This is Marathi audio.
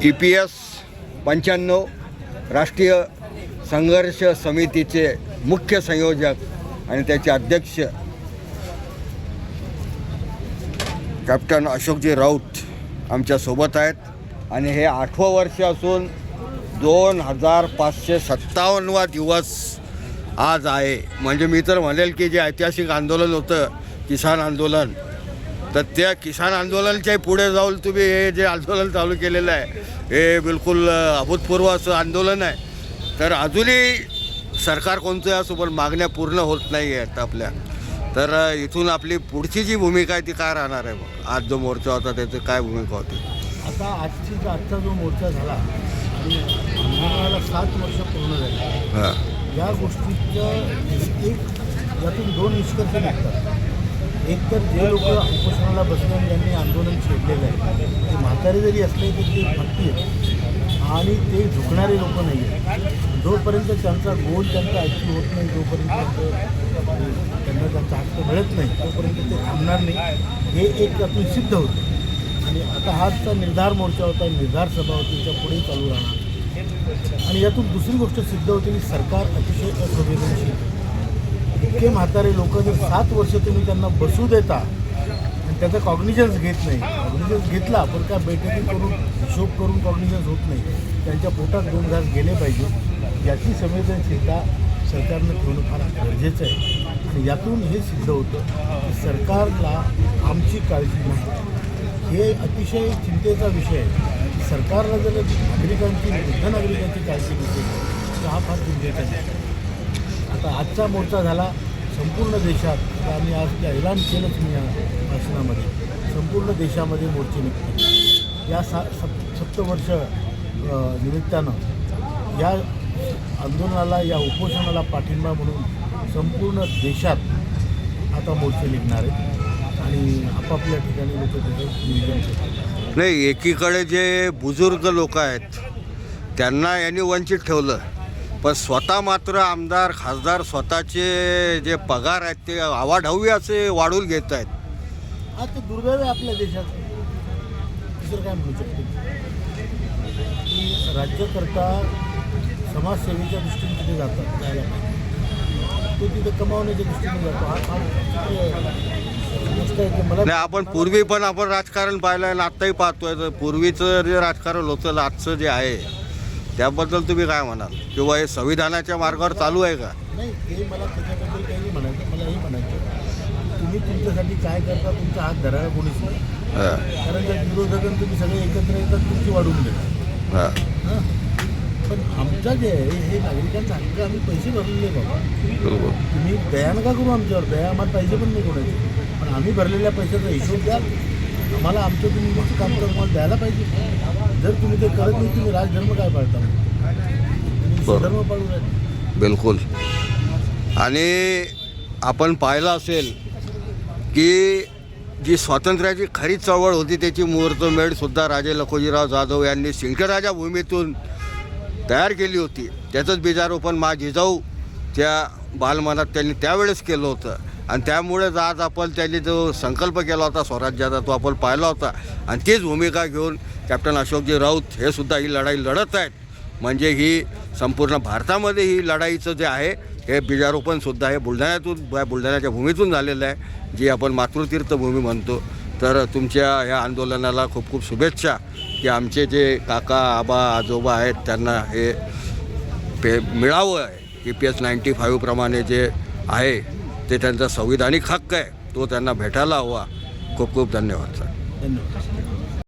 EPS 95 राष्ट्रीय संघर्ष समितीचे मुख्य संयोजक आणि त्याचे अध्यक्ष कॅप्टन अशोकजी राऊत आमच्यासोबत आहेत आणि हे 8वं वर्ष असून 2557वा दिवस आज आहे. म्हणजे मी तर म्हणेल की जे ऐतिहासिक आंदोलन होतं किसान आंदोलन, तर त्या किसान आंदोलनाच्या पुढे जाऊन तुम्ही हे जे आंदोलन चालू केलेलं आहे हे बिलकुल अभूतपूर्व असं आंदोलन आहे. तर अजूनही सरकार कोणतं असो पण मागण्या पूर्ण होत नाही आहेत आपल्या. तर इथून आपली पुढची जी भूमिका आहे ती काय राहणार आहे? मग आज जो मोर्चा होता त्याची काय भूमिका होती? आता आजचा जो मोर्चा झाला आणि आंदोलनाला 7 वर्ष पूर्ण झाली, हां, या गोष्टीचं यातून 2 निष्कर्ष निघतात. एक तर जे लोक उपोषणाला बसले ज्यांनी आंदोलन छेडलेलं आहे ते म्हातारे जरी असले तरी ते भक्ती आहेत आणि ते झुकणारे लोक नाही आहेत. जोपर्यंत त्यांचा गोल त्यांचा अचीव होत नाही, जोपर्यंत त्यांना त्यांचा हक्क मिळत नाही तोपर्यंत ते थांबणार नाही, हे एक त्यातून सिद्ध होतं. आणि आता हाचा निर्धार मोर्चा होता, निर्धार सभा होती, त्या पुढे चालू राहणार. आणि यातून दुसरी गोष्ट सिद्ध होते की सरकार अतिशय असंवेदनशील. इतके म्हातारे लोक जर 7 वर्ष तुम्ही त्यांना बसू देता आणि त्याचा कॉग्निजन्स घेत नाही, कॉग्निजन्स घेतला पण काय बैठकी करून हिशोब करून कॉग्निजन्स होत नाही, त्यांच्या पोटात 2 घास गेले पाहिजे, याची संवेदनशीलता सरकारनं ठेवणं फार गरजेचं आहे. आणि यातून हे सिद्ध होतं की सरकारला आमची काळजी नाही. हे अतिशय चिंतेचा विषय आहे की सरकारला जर नागरिकांची वृद्ध नागरिकांची काळजी घेतली तर हा फार चिंतेचा विषय. आता आजचा मोर्चा झाला संपूर्ण देशात. आता आम्ही आज ऐलान केलंच मी या भाषणामध्ये, संपूर्ण देशामध्ये मोर्चे निघतील. या 7 वर्ष निमित्तानं या आंदोलनाला, या उपोषणाला पाठिंबा म्हणून संपूर्ण देशात आता मोर्चे निघणार आहेत आणि आपापल्या ठिकाणी लोक त्याचं नियोजन करतात. नाही, एकीकडे जे बुजुर्ग लोक आहेत त्यांना यांनी वंचित ठेवलं, पण स्वतः मात्र आमदार खासदार स्वतःचे जे पगार आहेत ते आवाढव्य असे वाढवून घेत आहेत. हा ते दुर्दैव आहे आपल्या देशात. दुसरं काय म्हणू शकतो की राज्यकर्ता समाजसेवेच्या दृष्टीने तिथे जातात, जायला पाहिजे, तो तिथे कमावण्याच्या दृष्टीने जातो. हा गोष्ट आहे की मला नाही, आपण पूर्वी पण आपण राजकारण पाहिलं आहे आणि आत्ताही पाहतोय. तर पूर्वीचं जे राजकारण होतं आजचं जे आहे त्याबद्दल तुम्ही काय म्हणाल? किंवा हे संविधानाच्या मार्गावर चालू आहे का? नाही, ते मला त्याच्याबद्दल काही नाही म्हणायचं. मला हे म्हणायचं तुम्ही तुमच्यासाठी काय करता, तुमचा हात धरायला कोणीच नाही. कारण त्या विरोधकांना तुम्ही सगळे एकत्र येतात, तुमची वाढवून देतात. हां, पण आमचा जे आहे हे नागरिकांचा हक्क, आम्ही पैसे भरलेले बाबा. तुम्ही दया नका करू आमच्यावर, दया आम्हाला पाहिजे पण नाही कोणाची, पण आम्ही भरलेल्या पैशाचा हिशोब द्याल आम्हाला. आमचं तुम्ही मोठं काम करून मला द्यायला पाहिजे. जर तुम्ही ते करत नाही, तुम्ही राजधर्म काय पाळता? धर्म पाळू राहिले. बिलकुल. आणि आपण पाहिलं असेल की जी स्वातंत्र्याची खरी चळवळ होती त्याची मुहूर्तमेढसुद्धा राजे लखोजीराव जाधव यांनी सिंगराजा भूमीतून तयार केली होती. त्याचंच बीजारोपण मा जिजाऊ त्या बालमनात त्यांनी त्यावेळेस केलं होतं आणि त्यामुळेच आज आपण त्यांनी जो संकल्प केला होता स्वराज्याचा तो आपण पाहिला होता. आणि तीच भूमिका घेऊन कॅप्टन अशोकजी राऊत हे सुद्धा ही लढाई लढत आहेत. म्हणजे ही संपूर्ण भारतामध्ये ही लढाईचं जे आहे हे बीजारोपणसुद्धा हे बुलढाण्याच्या भूमीतून झालेलं आहे, जी आपण मातृतीर्थभूमी म्हणतो. तर तुमच्या या आंदोलनाला खूप खूप शुभेच्छा की आमचे जे काका आबा आजोबा आहेत त्यांना हे मिळावं आहे. EPS 95 प्रमाणे जे आहे ते त्यांचा संविधानिक हक्क आहे, तो त्यांना भेटायला हवा. खूप खूप धन्यवाद सर. धन्यवाद.